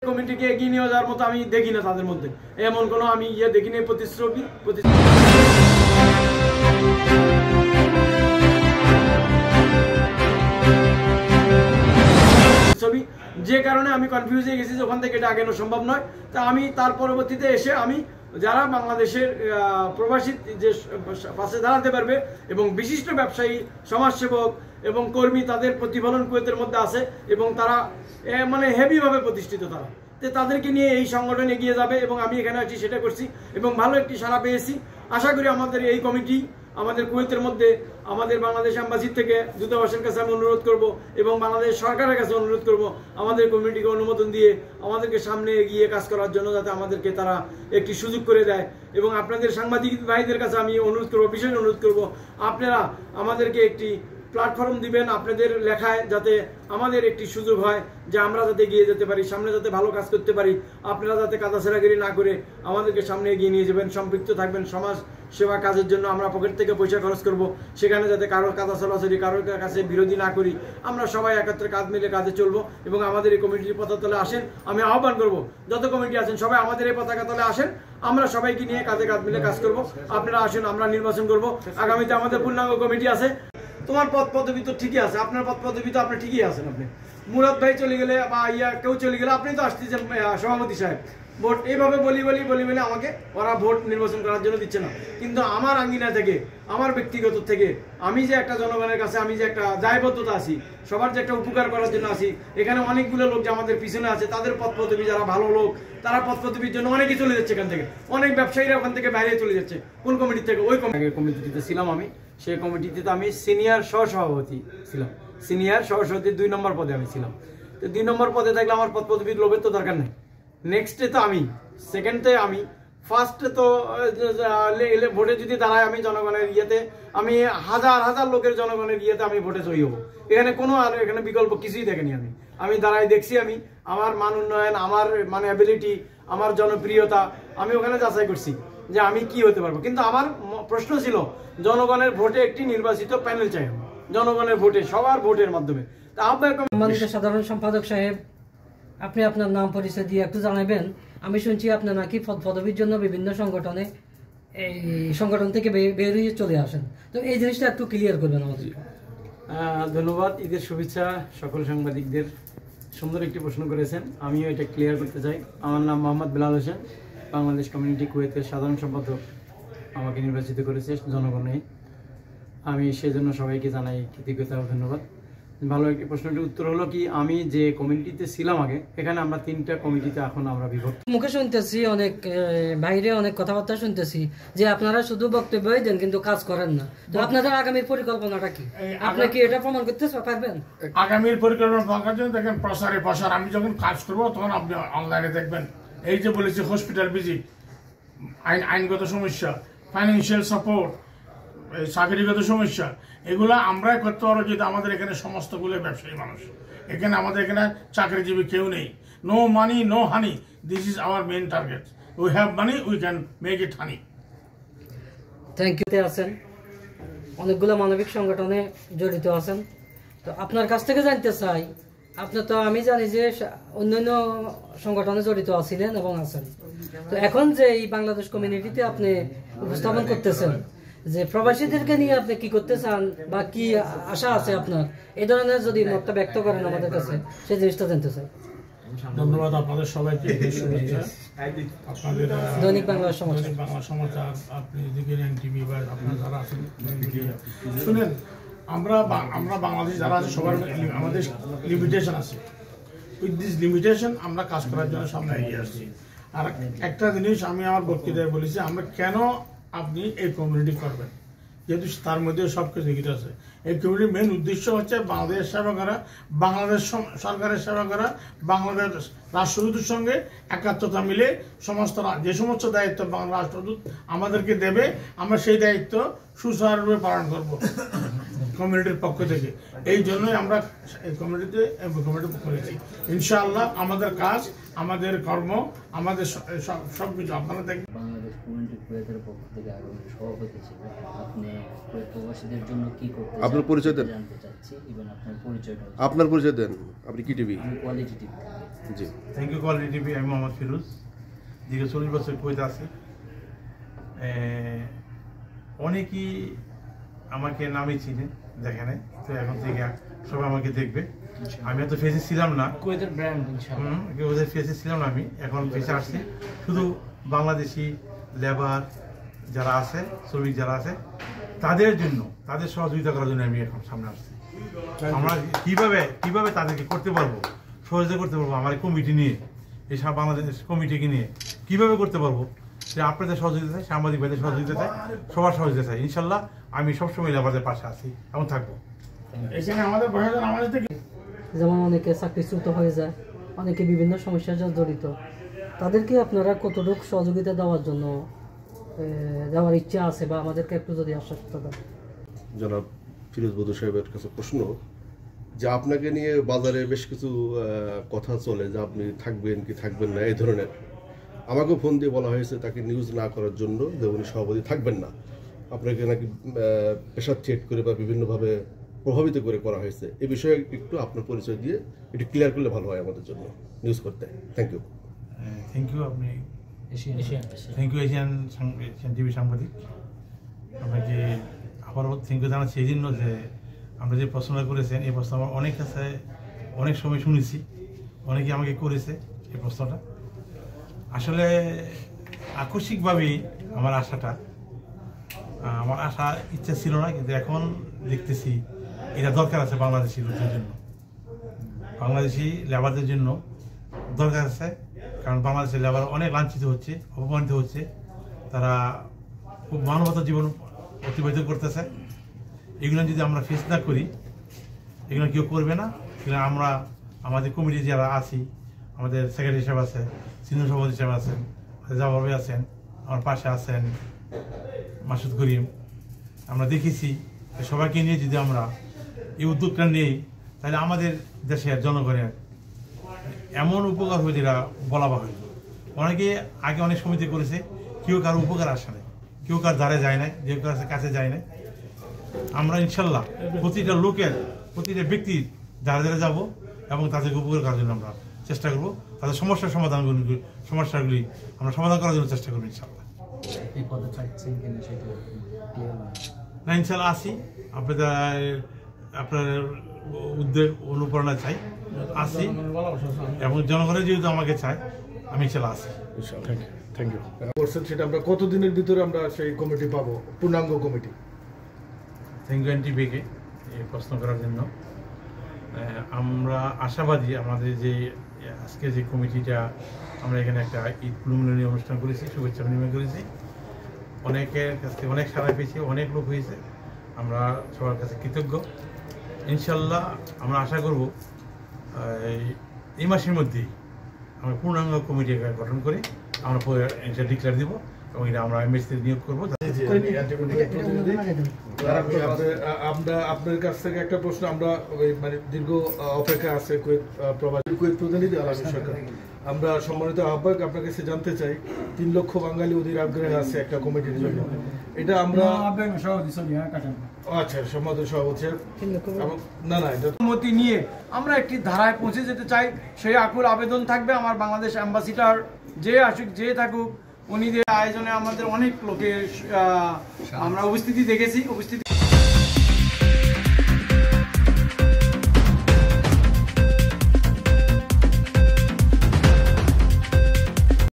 কমিটিকে এগিয়ে নিয়ে যাওয়ার মতো আমি দেখি না তাদের মধ্যে, এমন কোনো আমি দেখিনি প্রতিশ্রুতি। যে কারণে আমি কনফিউজ হয়ে গেছি যে ওখান থেকে এটা আগানো সম্ভব নয়। তা আমি তার পরবর্তীতে এসে আমি যারা বাংলাদেশের প্রবাসী যে পাশে দাঁড়াতে পারবে এবং বিশিষ্ট ব্যবসায়ী, সমাজসেবক এবং কর্মী, তাদের প্রতিফলন কুয়েতের মধ্যে আছে এবং তারা মানে হেভিভাবে প্রতিষ্ঠিত, তাদেরকে নিয়ে এই সংগঠন এগিয়ে যাবে এবং আমি এখানে আছি সেটা করছি এবং ভালো একটি সাড়া পেয়েছি। আশা করি আমাদের এই কমিটি আমাদের কুয়েতের মধ্যে আমাদের বাংলাদেশ এম্বাসি থেকে দূতাবাসের কাছে আমি অনুরোধ করব এবং বাংলাদেশ সরকারের কাছে অনুরোধ করব আমাদের কমিটিকে অনুমোদন দিয়ে আমাদেরকে সামনে এগিয়ে কাজ করার জন্য, যাতে আমাদেরকে তারা একটি সুযোগ করে দেয়। এবং আপনাদের সাংবাদিক ভাইদের কাছে আমি অনুরোধ করব, বিশেষ অনুরোধ করব, আপনারা আমাদেরকে একটি প্ল্যাটফর্ম দিবেন আপনাদের লেখায়, যাতে আমাদের একটি সুযোগ হয় যে আমরা যাতে এগিয়ে যেতে পারি, সামনে যাতে ভালো কাজ করতে পারি। আপনারা যাতে কাদাছেড়াগিরি না করে আমাদেরকে সামনে এগিয়ে নিয়ে যাবেন, সম্পৃক্ত থাকবেন সমাজ সেবা কাজের জন্য। আমরা পকেট থেকে পয়সা খরচ করব, সেখানে যাতে কারোর কাদা ছড়াছড়ি, কারোর কাছে বিরোধী না করি। আমরা সবাই একত্রে কাঁধ মিলে কাজে চলবো এবং আমাদের এই কমিটির পতাকা তলে আসেন। আমি আহ্বান করব যত কমিটি আছেন সবাই আমাদের এই পতাকা তলে আসেন, আমরা সবাইকে নিয়ে কাঁধে কাঁধ মিলে কাজ করব। আপনারা আসুন, আমরা নির্বাচন করব। আগামীতে আমাদের পূর্ণাঙ্গ কমিটি আছে। তোমার পদ পদবি তো ঠিকই আছে, আপনার পদ পদবি তো আপনি ঠিকই আছেন। আপনি মুরাদ ভাই চলে গেলে বা কেউ চলে গেলে আপনি তো আসতেছেন সভাপতি সাহেব। ভোট এইভাবে বলি আমাকে ওরা ভোট নির্বাচন করার জন্য দিচ্ছে না। কিন্তু আমার আঙ্গিনা থেকে, আমার ব্যক্তিগত থেকে আমি যে একটা জনগণের কাছে আমি যে একটা দায়বদ্ধতা আছি, সবার যে একটা উপকার করার জন্য আছি, এখানে অনেকগুলো লোক যে আমাদের পিছনে আছে, তাদের পদ পদবি যারা ভালো লোক, তারা পদ পদবির জন্য অনেকেই চলে যাচ্ছে এখান থেকে। অনেক ব্যবসায়ীরা ওখান থেকে বাইরে চলে যাচ্ছে। কোন কমিটি থেকে? ওই কমিটিতে ছিলাম আমি। সেই কমিটিতে তো আমি সিনিয়র সহসভাপতি ছিলাম, সিনিয়র সহসভাপতি 2 নম্বর পদে আমি ছিলাম। তো 2 নম্বর পদে থাকলে আমার পদ পদবির লোভের তো দরকার নেই। নেক্সটে তো আমি, সেকেন্ডে আমি, ফার্স্টে তো ভোটে যদি দাঁড়ায় আমি জনগণের আমি হাজার লোকের জনগণের আমি ভোটে জয়ী হবো। এখানে কোনো আর এখানে বিকল্প কিছুই দেখেনি। আমি দাঁড়াই দেখছি, আমি আমার মান উন্নয়ন, আমার মানে অ্যাবিলিটি, আমার জনপ্রিয়তা আমি ওখানে যাচাই করছি যে আমি কি হতে পারবো। কিন্তু আমার প্রশ্ন ছিল জনগণের ভোটে একটি নির্বাচিত প্যানেল চাই, জনগণের ভোটে, সবার ভোটের মাধ্যমে। সাধারণ সম্পাদক সাহেব, আপনি আপনার নাম পরিচয় দিয়ে একটু জানাবেন। আমি শুনছি আপনি নাকি পদবীর জন্য বিভিন্ন সংগঠনে, এই সংগঠন থেকে বেরিয়ে চলে আসেন, তো এই জিনিসটা একটু ক্লিয়ার করবেন আমাদের। ধন্যবাদ, ঈদের শুভেচ্ছা সকল সাংবাদিকদের। সুন্দর একটি প্রশ্ন করেছেন, আমিও এটা ক্লিয়ার করতে চাই। আমার নাম মোহাম্মদ বেলাল হোসেন, বাংলাদেশ কমিউনিটি কুয়েতের সাধারণ সম্পাদক আমাকে নির্বাচিত করেছে জনগণে। আমি সেজন্য সবাইকে জানাই কৃতজ্ঞতা ও ধন্যবাদ। ভালো একটি প্রশ্নটির উত্তর হলো কি, আমি যে কমিটিতে ছিলাম আগে, এখানে আমরা 3টা কমিটিতে এখন আমরা বিভক্ত। মুখে শুনতেছি অনেক, বাইরে অনেক কথাবার্তা শুনতেছি যে আপনারা শুধু বক্তব্যই দেন কিন্তু কাজ করেন না। তো আপনাদের আগামীর পরিকল্পনাটা কি? আপনি কি এটা প্রমাণ করতে পারবেন? আগামীর পরিকল্পনা পাওয়ার জন্য দেখেন প্রসার আমি যখন কাজ করবো তখন আপনি অনলাইনে দেখবেন। এই যে বলেছি হসপিটাল ভিজিট, আইনগত সমস্যা, ফাইন্যান্সিয়াল সাপোর্ট, চাকরিগত সমস্যা, এগুলো আমরাই করতে পারবো যদি আমাদের এখানে সমস্তগুলো ব্যবসায়ী মানুষ। এখানে আমাদের এখানে চাকরিজীবী কেউ নেই। No money no honey, this is our main target. We have money, we can make it honey. Thank you. আছেন অনেকগুলো মানবিক সংগঠনে জড়িত আছেন, তো আপনার কাছ থেকে জানতে চাই, আপনি তো আমি জানি যে অন্যান্য সংগঠনে জড়িত আছিলেন এবং আছেন, তো এখন যে এই বাংলাদেশ কমিউনিটিতে আপনি উপস্থাপন করতেছেন, যে প্রবাসীদেরকে নিয়ে আপনি কি করতে চান বা কি আশা আছে আপনার, এই ধরনের যদি মতটা ব্যক্ত করেন আমাদের কাছে, সেই জিনিসটা জানতে চাই। ধন্যবাদ আপনাদের সবাইকে, শুভেচ্ছা। আপনাদের দৈনিক বাংলা সমাচার, আপনি টিভি বা আপনারা যারা আছেন শুনেন, আমরা বাংলাদেশ যারা আছে সবার আমাদের লিমিটেশন আছে। উইথ দিস লিমিটেশন আমরা কাজ করার জন্য সামনে এগিয়ে আসছি। আর একটা জিনিস আমি আমার বক্তৃতায় বলেছি, আমরা কেন আপনি এই কমিউনিটি করবেন, যেহেতু তার মধ্যে সব কিছু লিখিত আছে। এই কমিউনিটির মেন উদ্দেশ্য হচ্ছে বাংলাদেশ সেবা করা, বাংলাদেশ সরকারের সেবা করা, বাংলাদেশ রাষ্ট্রদূতের সঙ্গে একাত্মতা মিলে যে সমস্ত দায়িত্ব বাংলা রাষ্ট্রদূত আমাদেরকে দেবে, আমরা সেই দায়িত্ব সুচারুরূপে পালন করব কমিউনিটির পক্ষ থেকে। এই জন্যই আমরা এই কমিটি করেছি। ইনশাআল্লাহ আমাদের কাজ, আমাদের কর্ম, আমাদের সবকিছু আপনারা দেখবেন। বাংলাদেশ কমিউনিটি কুয়েতের পক্ষ থেকে আগামী সভাপতি ছিলেন, আপনি প্রবাসীদের জন্য কি করতে আপনার পরিচয় দেন, জানতে চাচ্ছি এবং আপনার পরিচয়টা। আপনার পরিচয় দেন, আপনি কি টিভি? Quality TV. জি থ্যাংক ইউ কোয়ালিটি টিভি। আমি মোহাম্মদ ফিরোজ, দীর্ঘ 40 বছর কুয়েতে আছি। অনেকেই আমাকে নামই চিনে, দেখে নাই, তো এখন থেকে সবাই আমাকে দেখবে। আমি এত ফেসে ছিলাম না, কুয়েতের ব্র্যান্ড ইনশাআল্লাহ। ওদের ফেসে ছিলাম না, আমি এখন ফেসে আসছি। শুধু বাংলাদেশি লেবার যারা আছে, শ্রমিক যারা আছে, তাদের জন্য, তাদের সহযোগিতা করার জন্য আমি এখন সামনে আসছি। আমরা কিভাবে তাদেরকে করতে পারবো, সহযোগিতা করতে পারবো, আমার কমিটি নিয়ে, এই বাংলাদেশ কমিটিকে নিয়ে কিভাবে করতে পারবো, যে আপনাদের সহযোগিতা চাই, সাংবাদিক ভাইদের সহযোগিতা চাই, সবার সহযোগিতা চাই। ইনশাল্লাহ আমি সবসময় লেবারদের পাশে আছি এবং থাকবো। এখানে আমাদের প্রশাসন আমাদের থেকে, যেমন অনেকে চাকরিচ্যুত হয়ে যায়, অনেকে বিভিন্ন সমস্যার সাথে জড়িত, তাদেরকে আপনারা কতটুকু সহযোগিতা দেওয়ার জন্য দেওয়ার ইচ্ছা আছে, বা আমাদেরকে একটু যদি আশ্বস্ত দেন। জনাব ফিরোজ বদর সাহেবের কাছে প্রশ্ন, যে আপনাকে নিয়ে বাজারে বেশ কিছু কথা চলে যে আপনি থাকবেন কি থাকবেন না এই ধরনের। আমাকেও ফোন দিয়ে বলা হয়েছে তাকে নিউজ না করার জন্য, যে উনি সভাপতি থাকবেন না, আপনাকে নাকি প্রেশার থ্রেট করে বা বিভিন্নভাবে প্রভাবিত করে করা হয়েছে। এই বিষয়ে একটু আপনার পরিচয় দিয়ে একটু ক্লিয়ার করলে ভালো হয় আমাদের জন্য নিউজ করতে। Thank you. থ্যাংক ইউ আপনি, থ্যাংক ইউ এশিয়ান টিভি সাংবাদিক, আপনাকে আবারও থ্যাংক ইউ জানাচ্ছি এই জন্য যে আমরা যে প্রশ্নটা করেছেন, এই প্রশ্ন আমার অনেক কাছে অনেক সময় শুনেছি, অনেকে আমাকে করেছে এই প্রশ্নটা। আসলে আকস্মিকভাবেই আমার আশাটা, আমার আশা ইচ্ছা ছিল না, কিন্তু এখন দেখতেছি এটা দরকার আছে বাংলাদেশি লোকদের জন্য, বাংলাদেশি লেবারদের জন্য দরকার আছে। কারণ বাংলাদেশের লেবার অনেক লাঞ্ছিত হচ্ছে, অপমানিত হচ্ছে, তারা খুব মানবতা জীবন অতিবাহিত করতেছে। এগুলো যদি আমরা ফেস না করি, এগুলো কেউ করবে না। এগুলো আমরা আমাদের কমিটি যারা আছি, আমাদের সেক্রেটারি সাহেব আছে, সিনিয়র সভাপতি সাহেব আছেন, জাফর ভাই আছেন, আমার পাশে আছেন মাসুদ করিম, আমরা দেখেছি সবাইকে নিয়ে যদি আমরা এই উদ্যোগটা নিই, তাহলে আমাদের দেশের জনগণের এমন উপকার হয়ে যেটা বলা বাহুল্য। অনেকে আগে অনেক সমিতি করেছে, কেউ কারো উপকার আসে নাই, কেউ কার দ্বারে যায় নাই, কেউ কার কাছে যায় নাই। আমরা ইনশাল্লাহ প্রতিটা লোকের, প্রতিটা ব্যক্তির দ্বারে দ্বারে যাবো এবং তাদেরকে উপকার করার জন্য আমরা চেষ্টা করবো। তাদের সমস্যাগুলি আমরা সমাধান করার জন্য চেষ্টা করবো ইনশাল্লাহ। না ইনশাল্লাহ আসি, আপনার উদ্যোগ অনুপ্রেরণা চাই, আসি, এবং জনগণের যেহেতু আমাকে চায়, আমি ইনশাল্লাহ আসি। Thank you. সেটা আমরা কতদিনের ভিতরে আমরা সেই কমিটি পাবো, পূর্ণাঙ্গ কমিটি? থ্যাংক ইউ এনটিভিকে এই প্রশ্ন করার জন্য। আমরা আশাবাদী, আমাদের যে আজকে যে কমিটিটা, আমরা এখানে একটা ঈদ প্রিলিমিনারি অনুষ্ঠান করেছি, শুভেচ্ছা বিনিময় করেছি, অনেকের কাছ থেকে অনেক সাড়া পেয়েছি, অনেক লোক হয়েছে, আমরা সবার কাছে কৃতজ্ঞ। ইনশাল্লাহ আমরা আশা করব এই মাসের মধ্যেই আমরা পূর্ণাঙ্গ কমিটি গঠন করে আমরা এটা ডিক্লেয়ার দিব, এবং এটা আমরা এমএসসি নিয়োগ করবো। আমরা আপনার কাছ থেকে একটা প্রশ্ন, আমরা মানে দীর্ঘ অপেক্ষা আছে কুয়েত প্রতিনিধি আলামী সরকার, আমরা সম্মানিত আহ্বায়ক আপনার কাছে জানতে চাই, 3 লক্ষ বাঙালি অধীর আগ্রহে আছে একটা কমিটির জন্য। এটা আমরা আচ্ছা সম্মানিত সভাপতি না এটা অনুমতি নিয়ে আমরা একটি ধারায় পৌঁছে যেতে চাই। সেই আকুল আবেদন থাকবে। আমার বাংলাদেশ অ্যাম্বাসিডার যে আসুক, যে থাকুক, উনিদের আয়োজনে আমাদের অনেক লোকের আমরা উপস্থিতি দেখেছি, উপস্থিতি